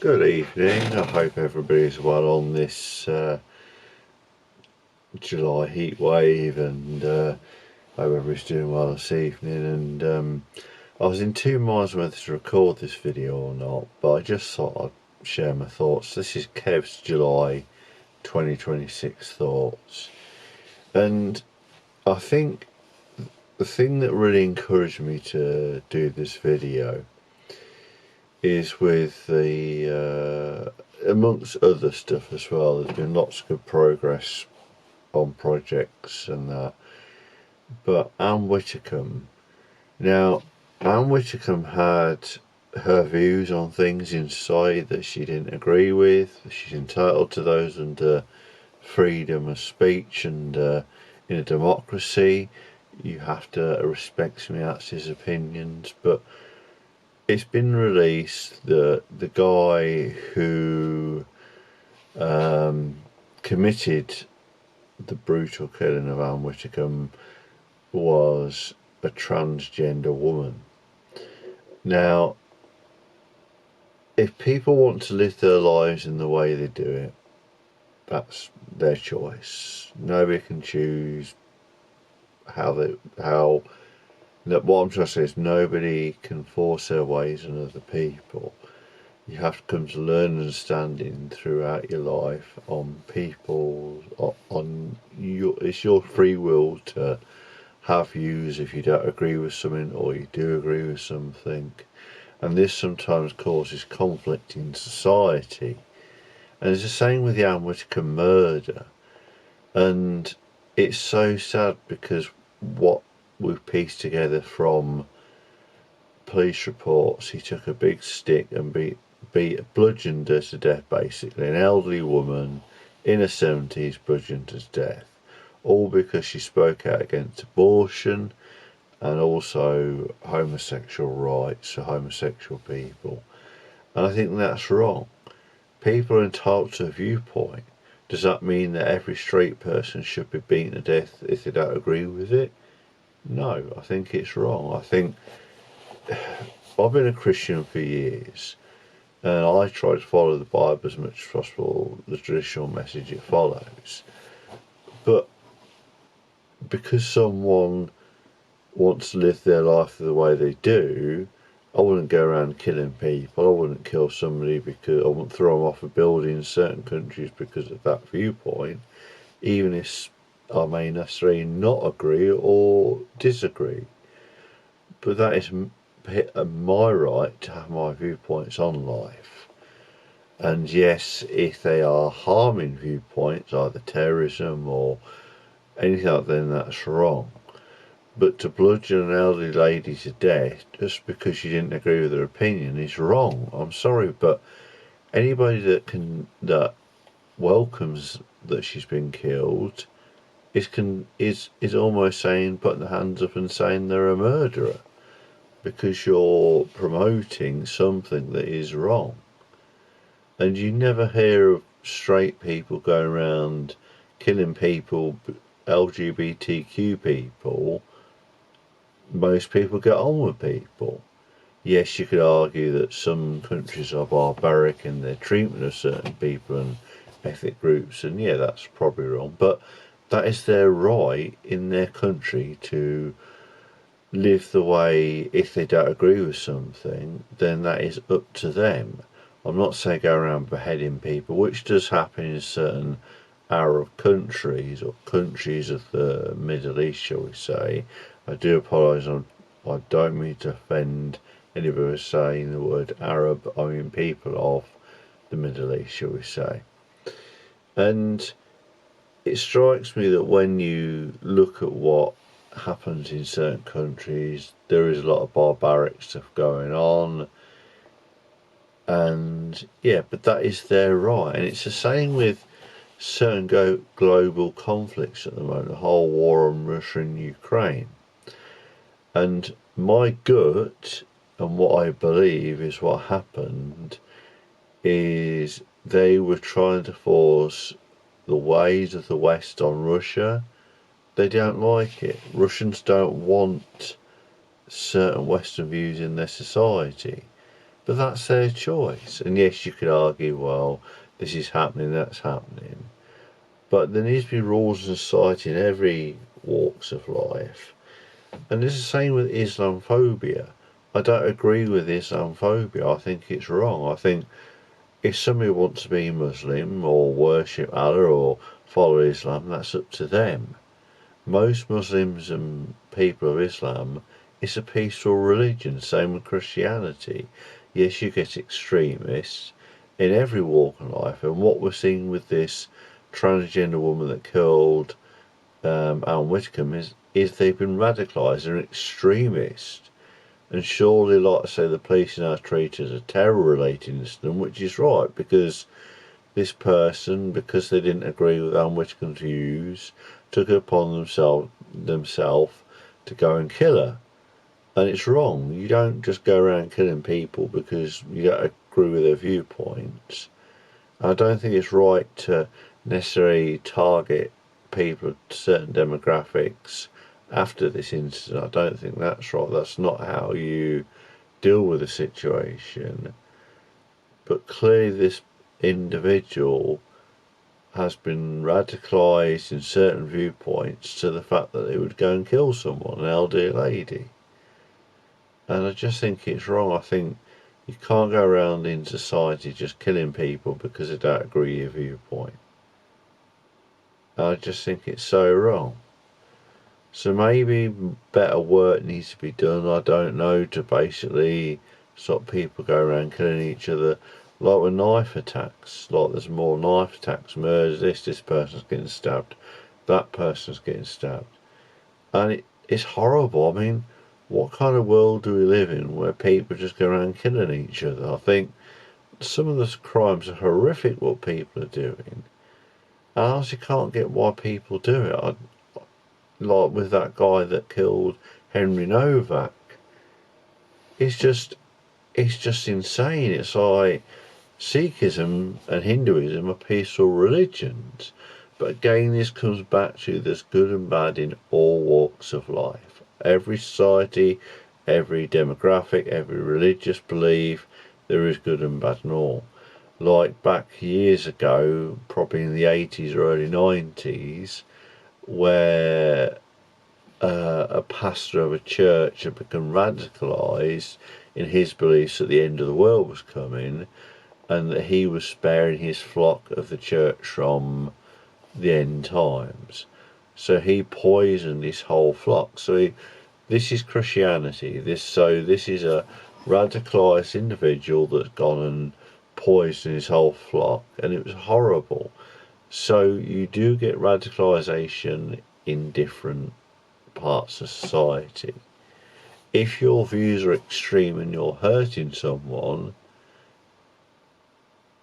Good evening. I hope everybody's well on this July heat wave, and hope everybody's doing well this evening. And I was in two minds whether to record this video or not, but I just thought I'd share my thoughts. This is Kev's July 2026 thoughts, and I think the thing that really encouraged me to do this video is with the amongst other stuff as well. There's been lots of good progress on projects and that, but Anne Whitcomb. Now, Anne Whitcomb had her views on things in society that she didn't agree with. She's entitled to those under freedom of speech, and in a democracy you have to respect somebody else's opinions. But it's been released that the guy who committed the brutal killing of Anne Whitcomb was a transgender woman. Now, if people want to live their lives in the way they do it, that's their choice. Nobody can choose how. What I'm trying to say is nobody can force their ways on other people. You have to come to learn understanding throughout your life on people, on your. It's your free will to have views if you don't agree with something or you do agree with something, and this sometimes causes conflict in society. And it's the same with the Anne Whitcomb murder, and it's so sad because what we've pieced together from police reports, he took a big stick and bludgeoned her to death, basically. An elderly woman in her 70s bludgeoned to death, all because she spoke out against abortion and also homosexual rights for homosexual people. And I think that's wrong. People are entitled to a viewpoint. Does that mean that every straight person should be beaten to death if they don't agree with it? No, I think it's wrong. I think I've been a Christian for years, and I try to follow the Bible as much as possible, the traditional message it follows. But because someone wants to live their life the way they do, I wouldn't go around killing people. I wouldn't kill somebody because I wouldn't throw them off a building in certain countries because of that viewpoint, even if I may necessarily not agree or disagree. But that is my right to have my viewpoints on life. And yes, if they are harming viewpoints, either terrorism or anything like that, then that's wrong. But to bludgeon an elderly lady to death just because she didn't agree with her opinion is wrong. I'm sorry, but anybody that welcomes that she's been killed is almost saying, putting their hands up and saying they're a murderer, because you're promoting something that is wrong. And you never hear of straight people going around killing people, LGBTQ people. Most people get on with people. Yes, you could argue that some countries are barbaric in their treatment of certain people and ethnic groups, and yeah, that's probably wrong, but that is their right in their country to live the way. If they don't agree with something, then that is up to them. I'm not saying go around beheading people, which does happen in certain Arab countries or countries of the Middle East, shall we say. I do apologise, I don't mean to offend anybody saying the word Arab. I mean people of the Middle East, shall we say. And it strikes me that when you look at what happens in certain countries, there is a lot of barbaric stuff going on, and yeah, but that is their right. And it's the same with certain global conflicts at the moment, the whole war on Russia and Ukraine. And my gut and what I believe is what happened is they were trying to force the ways of the West on Russia. They don't like it. Russians don't want certain Western views in their society. But that's their choice. And yes, you could argue, well, this is happening, that's happening. But there needs to be rules in society in every walks of life. And it's the same with Islamophobia. I don't agree with Islamophobia. I think it's wrong. I think if somebody wants to be Muslim or worship Allah or follow Islam, that's up to them. Most Muslims and people of Islam, it's a peaceful religion, same with Christianity. Yes, you get extremists in every walk of life, and what we're seeing with this transgender woman that killed Alan Whitcomb is they've been radicalised, they're extremists. And surely, like I say, the police now treat it as a terror-related incident, which is right, because this person, because they didn't agree with Alan Whitcomb's views, took it upon themselves to go and kill her. And it's wrong. You don't just go around killing people because you don't agree with their viewpoints. I don't think it's right to necessarily target people of certain demographics after this incident. I don't think that's right. That's not how you deal with a situation. But clearly this individual has been radicalised in certain viewpoints to the fact that they would go and kill someone, an elderly lady. And I just think it's wrong. I think you can't go around in society just killing people because they don't agree with your viewpoint. I just think it's so wrong. So maybe better work needs to be done, I don't know, to basically stop people going around killing each other. Like with knife attacks, like there's more knife attacks, murders, this person's getting stabbed, that person's getting stabbed. And it's horrible. I mean, what kind of world do we live in where people just go around killing each other? I think some of the crimes are horrific what people are doing. I honestly can't get why people do it. Like with that guy that killed Henry Novak. It's just insane. It's like Sikhism and Hinduism are peaceful religions. But again, this comes back to there's good and bad in all walks of life. Every society, every demographic, every religious belief, there is good and bad in all. Like back years ago, probably in the 80s or early 90s, where a pastor of a church had become radicalised in his beliefs that the end of the world was coming, and that he was sparing his flock of the church from the end times. So he poisoned his whole flock. This is Christianity. This is a radicalised individual that's gone and poisoned his whole flock, and it was horrible. So you do get radicalisation in different parts of society. If your views are extreme and you're hurting someone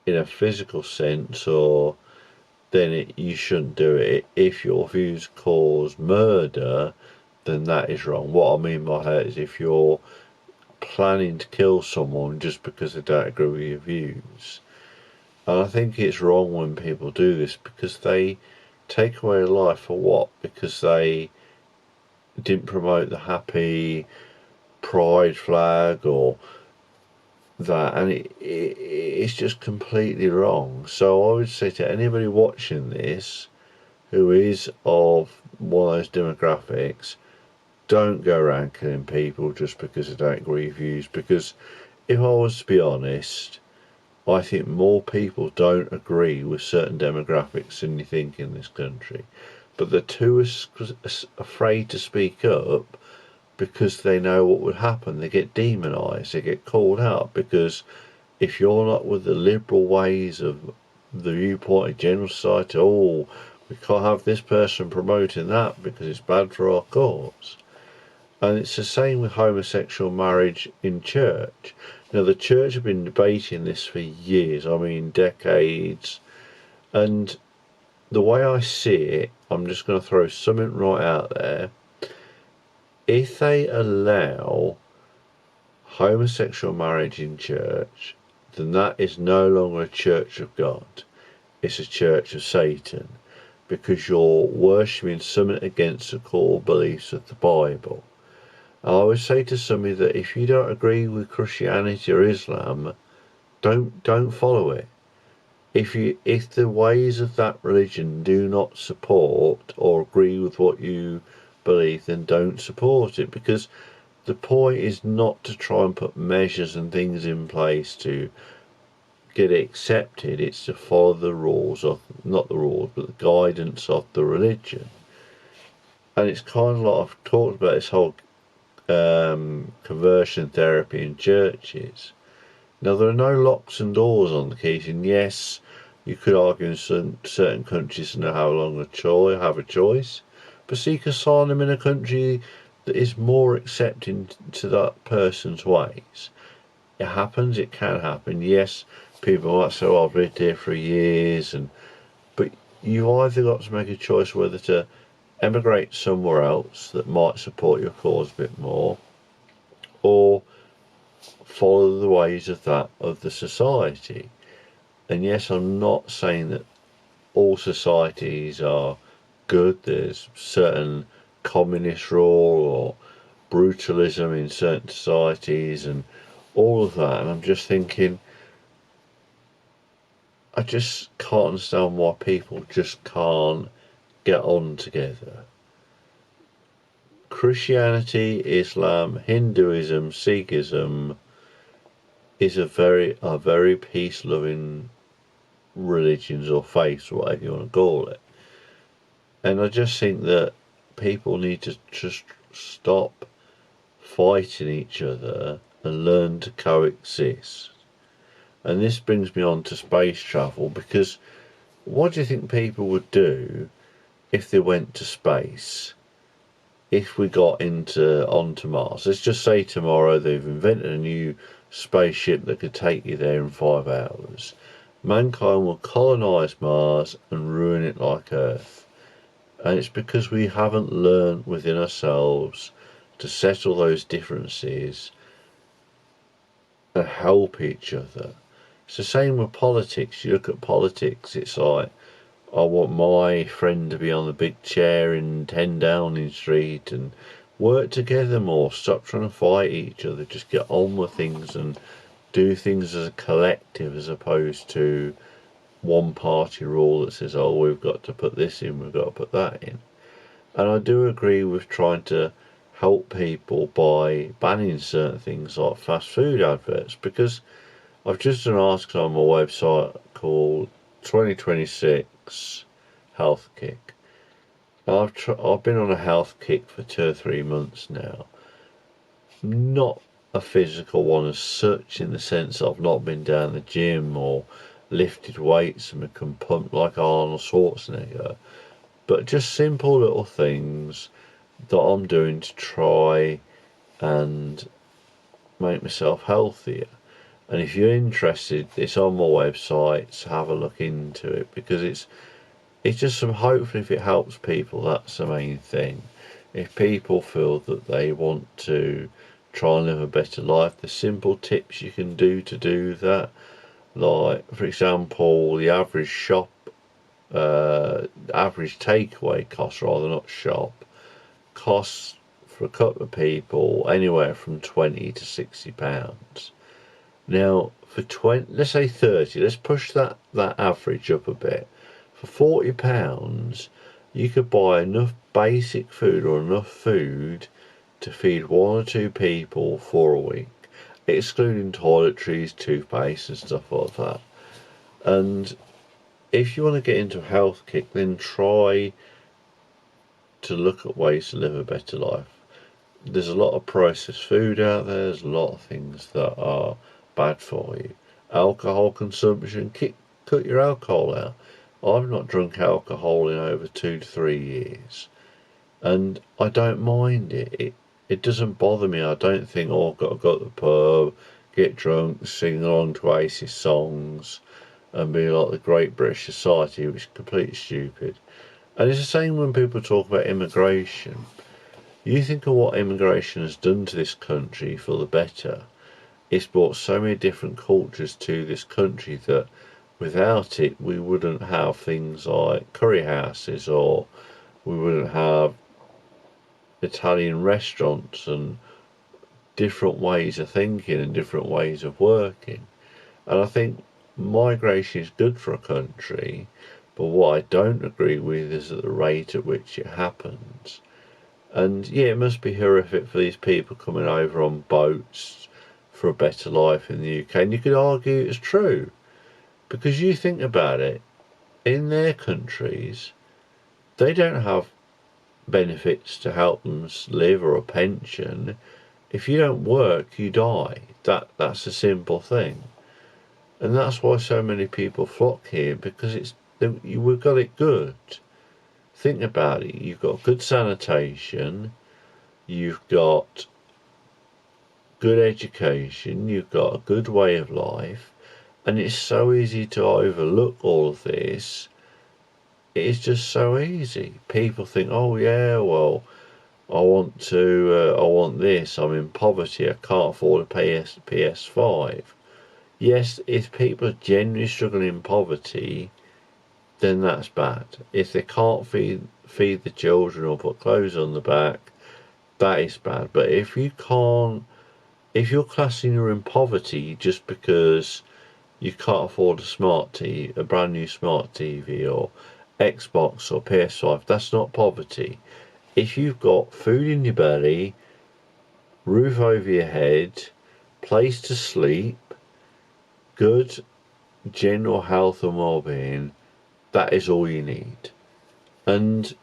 in a physical sense, or then you shouldn't do it. If your views cause murder, then that is wrong. What I mean by hurt is if you're planning to kill someone just because they don't agree with your views. And I think it's wrong when people do this because they take away life for what? Because they didn't promote the happy pride flag or that, and it's just completely wrong. So I would say to anybody watching this who is of one of those demographics, don't go around killing people just because they don't agree with views, because if I was to be honest, I think more people don't agree with certain demographics than you think in this country, but they're too afraid to speak up because they know what would happen. They get demonised, they get called out, because if you're not with the liberal ways of the viewpoint of general society, oh, we can't have this person promoting that because it's bad for our cause. And it's the same with homosexual marriage in church. Now, the church have been debating this for years, I mean decades, and the way I see it, I'm just going to throw something right out there. If they allow homosexual marriage in church, then that is no longer a church of God. It's a church of Satan, because you're worshipping something against the core beliefs of the Bible. I always say to somebody that if you don't agree with Christianity or Islam, don't follow it. If the ways of that religion do not support or agree with what you believe, then don't support it, because the point is not to try and put measures and things in place to get it accepted. It's to follow the rules of, not the rules, but the guidance of the religion. And it's kind of like I've talked about this whole conversion therapy in churches. Now, there are no locks and doors on the keys, and yes, you could argue in certain countries and have a choice, but seek asylum in a country that is more accepting to that person's ways. It happens, it can happen. Yes, people might say, "Oh, I've lived here for years," but you've either got to make a choice whether to emigrate somewhere else that might support your cause a bit more, or follow the ways of the society. And yes, I'm not saying that all societies are good. There's certain communist rule or brutalism in certain societies and all of that. And I'm just thinking, I just can't understand why people just can't get on together. Christianity, Islam, Hinduism, Sikhism is a very peace-loving religions or faiths, or whatever you want to call it. And I just think that people need to just stop fighting each other and learn to coexist. And this brings me on to space travel, because what do you think people would do if they went to space? If we got onto Mars, let's just say tomorrow they've invented a new spaceship that could take you there in 5 hours. Mankind will colonise Mars and ruin it like Earth. And it's because we haven't learned within ourselves to settle those differences and help each other. It's the same with politics. You look at politics, it's like, I want my friend to be on the big chair in 10 Downing Street, and work together more. Stop trying to fight each other. Just get on with things and do things as a collective, as opposed to one party rule that says, oh, we've got to put this in, we've got to put that in. And I do agree with trying to help people by banning certain things like fast food adverts, because I've just done an article on my website called 2026 Health Kick. I've been on a health kick for 2 or 3 months now. Not a physical one as such, in the sense I've not been down the gym or lifted weights and become pumped like Arnold Schwarzenegger, but just simple little things that I'm doing to try and make myself healthier. And if you're interested, it's on my website, so have a look into it, because it's just hopefully if it helps people, that's the main thing. If people feel that they want to try and live a better life, there's simple tips you can do to do that. Like, for example, the average average takeaway cost, rather not shop, costs for a couple of people anywhere from £20 to £60. Now, for 20, let's say 30, let's push that average up a bit. For £40, you could buy enough basic food, or enough food to feed 1 or 2 people for a week, excluding toiletries, toothpaste and stuff like that. And if you want to get into a health kick, then try to look at ways to live a better life. There's a lot of processed food out there, there's a lot of things that are bad for you. Alcohol consumption, cut your alcohol out. I've not drunk alcohol in over 2 to 3 years, and I don't mind it. It doesn't bother me. I don't think, oh, I've got to go to the pub, get drunk, sing along to Oasis songs and be like the Great British Society, which is completely stupid. And it's the same when people talk about immigration. You think of what immigration has done to this country for the better. It's brought so many different cultures to this country that without it we wouldn't have things like curry houses, or we wouldn't have Italian restaurants and different ways of thinking and different ways of working. And I think migration is good for a country, but what I don't agree with is at the rate at which it happens. And yeah, it must be horrific for these people coming over on boats for a better life in the UK. And you could argue it's true, because you think about it, in their countries, they don't have benefits to help them live or a pension. If you don't work, you die. That's a simple thing. And that's why so many people flock here, because we've got it good. Think about it. You've got good sanitation, you've got good education, you've got a good way of life, and it's so easy to overlook all of this. It is just so easy. People think, oh yeah, well, I want this, I'm in poverty, I can't afford a PS5. Yes, if people are genuinely struggling in poverty, then that's bad. If they can't feed the children or put clothes on the back, that is bad. But if you're classing you're in poverty just because you can't afford a brand new smart TV or Xbox or PS5, that's not poverty. If you've got food in your belly, roof over your head, place to sleep, good general health and well-being, that is all you need. And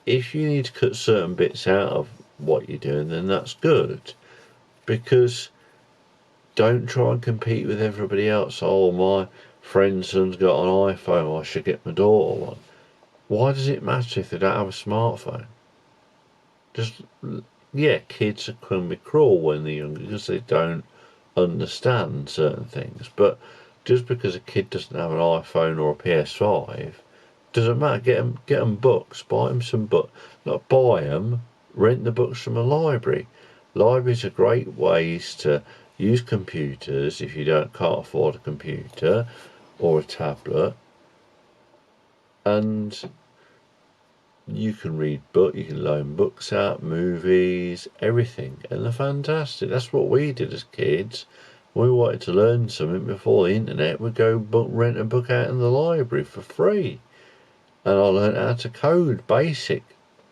if you need to cut certain bits out of what you're doing, then that's good, because don't try and compete with everybody else. Oh, my friend's son's got an iPhone, I should get my daughter one. Why does it matter if they don't have a smartphone? Yeah, kids can be cruel when they're younger because they don't understand certain things, but just because a kid doesn't have an iPhone or a PS5 doesn't matter. Get them books, buy them some books. Not buy them, rent the books from a library. Libraries are great ways to use computers if you can't afford a computer or a tablet, and you can you can loan books out, movies, everything, and they're fantastic. That's what we did as kids. We wanted to learn something before the internet, we'd go rent a book out in the library for free. And I learned how to code basic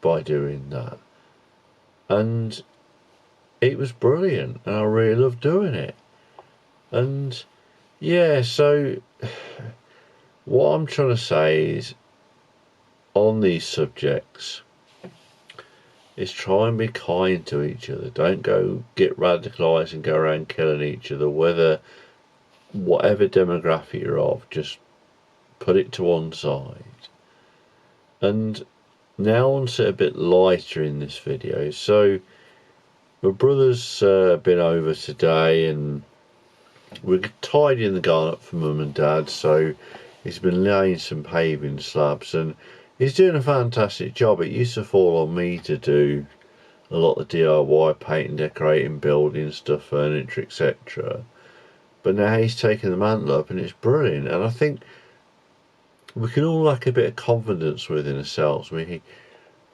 by doing that. And it was brilliant, and I really loved doing it. And yeah, so what I'm trying to say is, on these subjects, is try and be kind to each other. Don't go get radicalised and go around killing each other, whatever demographic you're of, just put it to one side. And now on to a bit lighter in this video. So my brother's been over today, and we're tidying the garden up for mum and dad, so he's been laying some paving slabs, and he's doing a fantastic job. It used to fall on me to do a lot of DIY, painting, decorating, building stuff, furniture, etc. But now he's taken the mantle up, and it's brilliant. And I think we can all lack a bit of confidence within ourselves. We're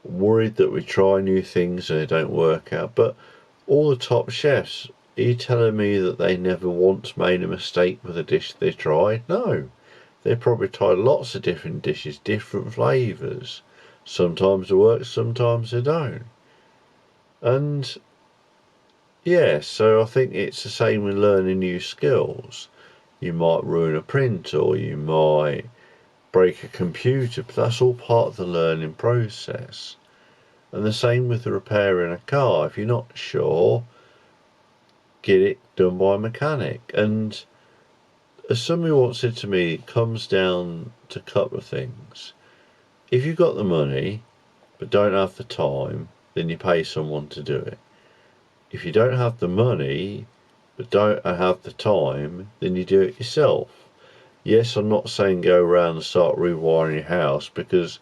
worried that we try new things and they don't work out. But all the top chefs, are you telling me that they never once made a mistake with a dish they tried? No. They probably tried lots of different dishes, different flavours. Sometimes they work, sometimes they don't. And yeah, so I think it's the same with learning new skills. You might ruin a print, or you might break a computer, but that's all part of the learning process. And the same with repairing a car. If you're not sure, get it done by a mechanic. And as somebody once said to me, it comes down to a couple of things. If you've got the money but don't have the time, then you pay someone to do it. If you don't have the money but don't have the time, then you do it yourself. Yes, I'm not saying go around and start rewiring your house, because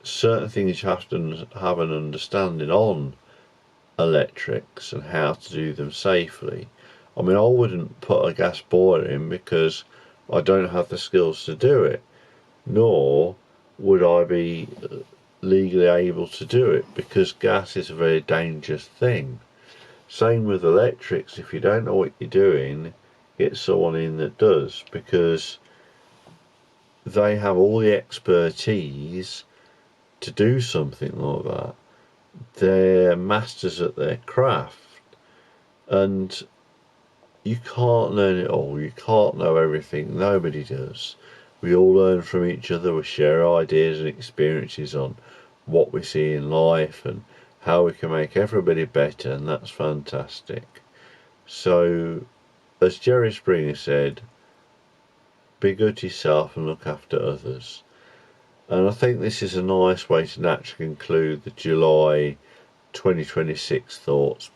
certain things you have to have an understanding on electrics and how to do them safely. I mean, I wouldn't put a gas boiler in because I don't have the skills to do it, nor would I be legally able to do it, because gas is a very dangerous thing. Same with electrics. If you don't know what you're doing, get someone in that does, because they have all the expertise to do something like that. They're masters at their craft, and you can't learn it all. You can't know everything. Nobody does. We all learn from each other. We share ideas and experiences on what we see in life and how we can make everybody better, and that's fantastic. So, as Jerry Springer said, be good to yourself and look after others. And I think this is a nice way to naturally conclude the July 2026 thoughts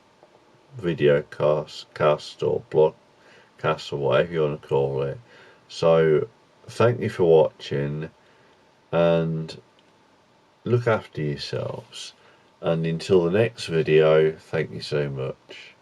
video cast or blogcast or whatever you want to call it. So thank you for watching, and look after yourselves, and until the next video, thank you so much.